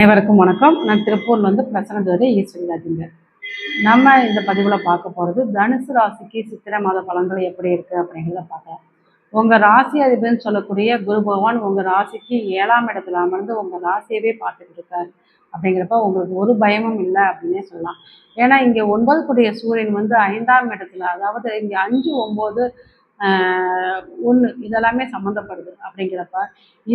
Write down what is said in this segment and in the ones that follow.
அனைவருக்கும் வணக்கம். நான் திருப்பூர்லேருந்து பிரசன்னதுரை ஈஸ்வரி ராஜுங்க. நம்ம இந்த பதிவில் பார்க்க போகிறது தனுசு ராசிக்கு சித்திரை மாத பலன்கள் எப்படி இருக்குது அப்படிங்கிறத பார்க்கலாம். உங்கள் ராசி அதிபதினு சொல்லக்கூடிய குரு பகவான் உங்கள் ராசிக்கு 7ஆம் இடத்துல அமர்ந்து உங்கள் ராசியவே பார்த்துட்டு இருக்காரு. அப்படிங்கிறப்ப உங்களுக்கு ஒரு பயமும் இல்லை அப்படின்னே சொல்லலாம். ஏன்னா இங்கே 9 கூடிய சூரியன் வந்து 5ஆம் இடத்துல, அதாவது இங்கே 5, 9, 1 இதெல்லாமே சம்மந்தப்படுது. அப்படிங்கிறப்ப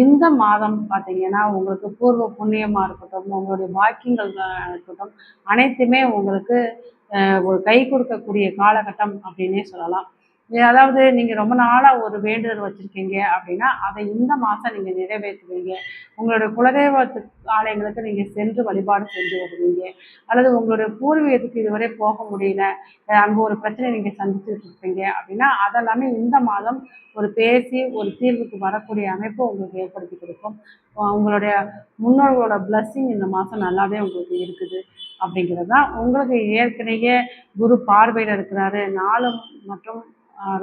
இந்த மாதம் பார்த்தீங்கன்னா உங்களுக்கு பூர்வ புண்ணியமாக இருக்கட்டும், உங்களுடைய வாக்கியங்கள் இருக்கட்டும், அனைத்துமே உங்களுக்கு ஒரு கை கொடுக்கக்கூடிய காலகட்டம் அப்படின்னே சொல்லலாம். அதாவது நீங்கள் ரொம்ப நாளாக ஒரு வேண்டுதல் வச்சுருக்கீங்க அப்படின்னா அதை இந்த மாதம் நீங்கள் நிறைவேற்றுவீங்க. உங்களுடைய குலதெய்வத்து ஆலயங்களுக்கு நீங்கள் சென்று வழிபாடு செஞ்சு வருவீங்க. அல்லது உங்களுடைய பூர்வீகத்துக்கு இதுவரை போக முடியல, அங்கே ஒரு பிரச்சனை நீங்கள் சந்திச்சுட்டு இருப்பீங்க அப்படின்னா அதெல்லாமே இந்த மாதம் ஒரு பேசி ஒரு தீர்வுக்கு வரக்கூடிய அமைப்பு உங்களுக்கு ஏற்படுத்தி கொடுக்கும். உங்களுடைய முன்னோர்களோட பிளஸ்ஸிங் இந்த மாதம் நல்லாவே உங்களுக்கு இருக்குது. அப்படிங்கிறது தான். உங்களுக்கு ஏற்கனவே குரு பார்வையில் இருக்கிறாரு, 4 மற்றும்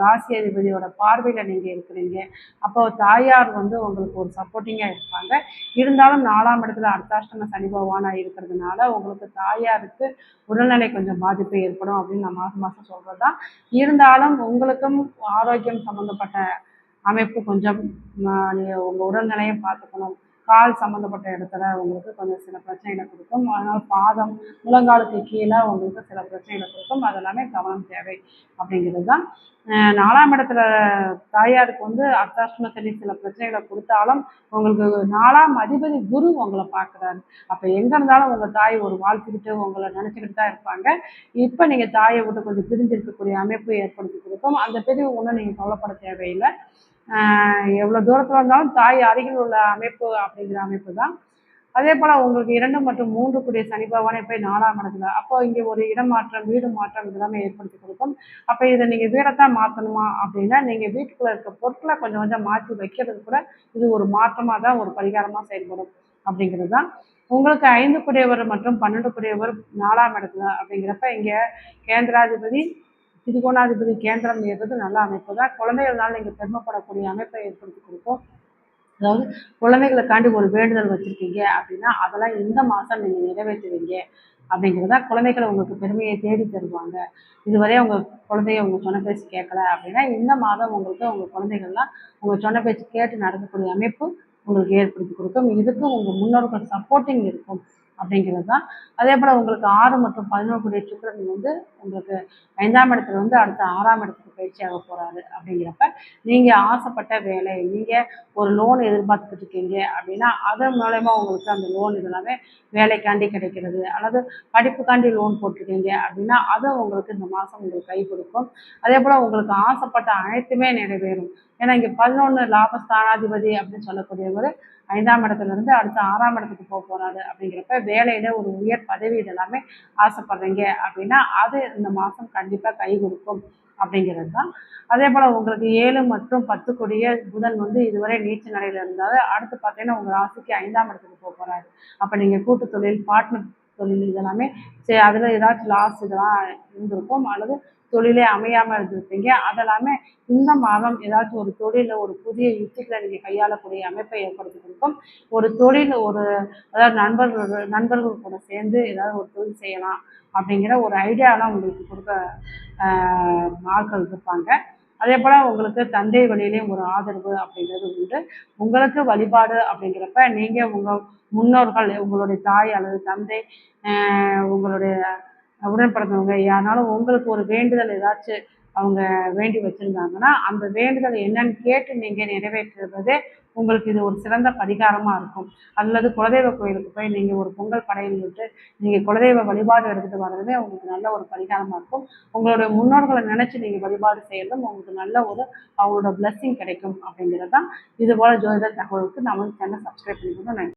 ராசி அதிபதியோட பார்வையில் நீங்கள் இருக்கிறீங்க. அப்போ தாயார் வந்து உங்களுக்கு ஒரு சப்போர்ட்டிங்காக இருப்பாங்க. இருந்தாலும் 4ஆம் இடத்துல அர்த்தாஷ்டம சனி பகவானாக இருக்கிறதுனால உங்களுக்கு தாயாருக்கு உடல்நிலை கொஞ்சம் பாதிப்பு ஏற்படும் அப்படின்னு நான் மாதம் மாதம் சொல்கிறது தான். இருந்தாலும் உங்களுக்கும் ஆரோக்கியம் சம்மந்தப்பட்ட அமைப்பு கொஞ்சம் உங்கள் உடல்நிலையை பார்த்துக்கணும். கால் சம்மந்தப்பட்ட இடத்துல உங்களுக்கு கொஞ்சம் சில பிரச்சனைகளை கொடுக்கும். அதனால் பாதம், முழங்காலுக்கு கீழே உங்களுக்கு சில பிரச்சனைகளை கொடுக்கும். அதெல்லாமே கவனம் தேவை அப்படிங்கிறது தான். 4ஆம் இடத்துல தாயாருக்கு வந்து அர்த்தாஷ்டம சனி சில பிரச்சனைகளை கொடுத்தாலும் உங்களுக்கு 4ஆம் அதிபதி குரு உங்களை பார்க்குறாரு. அப்போ எங்கே இருந்தாலும் உங்கள் தாய் ஒரு வாழ்த்துக்கிட்டு உங்களை நினச்சிக்கிட்டு தான் இருப்பாங்க. இப்போ நீங்கள் தாயை விட்டு கொஞ்சம் பிரிஞ்சிருக்கக்கூடிய அமைப்பு ஏற்படுத்தி கொடுக்கும். அந்த பிரிவு ஒன்றும் நீங்கள் கவலைப்பட தேவையில்லை. எவ்வளோ தூரத்தில் இருந்தாலும் தாய் அருகில் உள்ள அமைப்பு அப்படிங்கிற அமைப்பு தான். அதே போல் உங்களுக்கு 2 மற்றும் 3 கூடிய சனி பகவானே போய் 4ஆம் இடத்துல, அப்போ இங்கே ஒரு இடமாற்றம், வீடு மாற்றம் இதெல்லாமே ஏற்படுத்தி கொடுக்கும். அப்போ இதை நீங்கள் வீடைத்தான் மாற்றணுமா அப்படின்னா நீங்கள் வீட்டுக்குள்ளே இருக்க பொருட்களை கொஞ்சம் கொஞ்சம் மாற்றி வைக்கிறது கூட இது ஒரு மாற்றமாக தான், ஒரு பரிகாரமாக செயல்படும் அப்படிங்கிறது தான். உங்களுக்கு 5 கூடியவர் மற்றும் 12 கூடியவர் 4ஆம் இடத்துல அப்படிங்கிறப்ப இங்கே கேந்திராதிபதி திரிகோணாதிபதி கேந்திரம் ஏற்பது நல்ல அமைப்பு தான். குழந்தைகள்னால நீங்கள் பெருமைப்படக்கூடிய அமைப்பை ஏற்படுத்தி கொடுக்கும். அதாவது குழந்தைகளுக்காண்டி ஒரு வேண்டுதல் வச்சுருக்கீங்க அப்படின்னா அதெல்லாம் இந்த மாதம் நீங்கள் நிறைவேற்றுவீங்க அப்படிங்கிறதா. குழந்தைகளை உங்களுக்கு பெருமையை தேடி தருவாங்க. இதுவரை உங்கள் குழந்தைய உங்கள் சொன்ன பேச்சு கேட்கல அப்படின்னா இந்த மாதம் உங்களுக்கு உங்கள் குழந்தைகள்லாம் உங்கள் சொன்ன பேச்சு கேட்டு நடக்கக்கூடிய அமைப்பு உங்களுக்கு ஏற்படுத்தி கொடுக்கும். இதுக்கு உங்கள் முன்னோர்கள் சப்போர்ட்டிங் இருக்கும் அப்படிங்கிறது தான். அதே போல் உங்களுக்கு 6 மற்றும் 11 கூடிய சுக்கிரன் வந்து உங்களுக்கு 5ஆம் இடத்துல வந்து அடுத்த 6ஆம் இடத்துக்கு பயிற்சியாக போகிறாரு. அப்படிங்கிறப்ப நீங்கள் ஆசைப்பட்ட வேலை, நீங்கள் ஒரு லோன் எதிர்பார்த்துக்கிட்டு இருக்கீங்க அப்படின்னா அதன் மூலயமா உங்களுக்கு அந்த லோன் இதெல்லாமே வேலைக்காண்டி கிடைக்கிறது, அல்லது படிப்புக்காண்டி லோன் போட்டிருக்கீங்க அப்படின்னா அதை உங்களுக்கு இந்த மாதம் உங்களுக்கு கை கொடுக்கும். அதே போல் உங்களுக்கு ஆசைப்பட்ட அனைத்துமே நிறைவேறும். ஏன்னா இங்கே 11 லாபஸ்தானாதிபதி அப்படின்னு சொல்லக்கூடியவர் 5ஆம் இடத்துலேருந்து அடுத்த 6ஆம் இடத்துக்கு போகிறாரு. அப்படிங்கிறப்ப வேலையில் ஒரு உயர் பதவி இதெல்லாமே ஆசைப்படுறீங்க அப்படின்னா அது இந்த மாதம் கண்டிப்பாக கை கொடுக்கும் அப்படிங்கிறது தான். அதே போல் உங்களுக்கு 7 மற்றும் 10 கூடிய புதன் வந்து இதுவரை நீச்ச நிலையில் இருந்தால் அடுத்து பார்த்தீங்கன்னா உங்கள் ராசிக்கு 5ஆம் இடத்துக்கு போகிறாரு. அப்போ நீங்கள் கூட்டு தொழில், பார்ட்னர் தொழில் இதெல்லாமே அதில் ஏதாச்சும் லாஸ் இதெல்லாம் இருந்திருக்கும், அல்லது தொழிலே அமையாமல் இருந்திருப்பீங்க. அதெல்லாமே இந்த மாதம் ஏதாச்சும் ஒரு தொழிலில் ஒரு புதிய யுக்திகளை நீங்கள் கையாளக்கூடிய அமைப்பை ஏற்படுத்தி கொடுக்கும். ஒரு தொழில் அதாவது நண்பர்கள் கூட சேர்ந்து ஏதாவது ஒரு தொழில் செய்யலாம் அப்படிங்கிற ஒரு ஐடியாலாம் உங்களுக்கு கொடுக்க ஆட்கள் இருப்பாங்க. அதே போல் உங்களுக்கு தந்தை வழியிலையும் ஒரு ஆதரவு அப்படிங்கிறது உண்டு. உங்களுக்கு வழிபாடு அப்படிங்கிறப்ப நீங்கள் உங்கள் முன்னோர்கள், உங்களுடைய தாய் அல்லது தந்தை, உங்களுடைய உடன் பிறந்தவங்க யாருனாலும் உங்களுக்கு ஒரு வேண்டுதல் ஏதாச்சும் அவங்க வேண்டி வச்சுருந்தாங்கன்னா அந்த வேண்டுதல் என்னன்னு கேட்டு நீங்கள் நிறைவேற்றுவதே உங்களுக்கு இது ஒரு சிறந்த பரிகாரமாக இருக்கும். அல்லது குலதெய்வ கோயிலுக்கு போய் நீங்கள் ஒரு பொங்கல் படையல் விட்டு நீங்கள் குலதெய்வ வழிபாடு எடுத்துகிட்டு வர்றதே உங்களுக்கு நல்ல ஒரு பரிகாரமாக இருக்கும். உங்களுடைய முன்னோர்களை நினச்சி நீங்கள் வழிபாடு செய்யறதும் உங்களுக்கு நல்ல ஒரு அவங்களோட பிளஸ்ஸிங் கிடைக்கும் அப்படிங்கிறது தான். இதுபோல் ஜோதிட தகவலுக்கு நம்ம சேனல் சப்ஸ்கிரைப் பண்ணிக்கணும். நன்றி.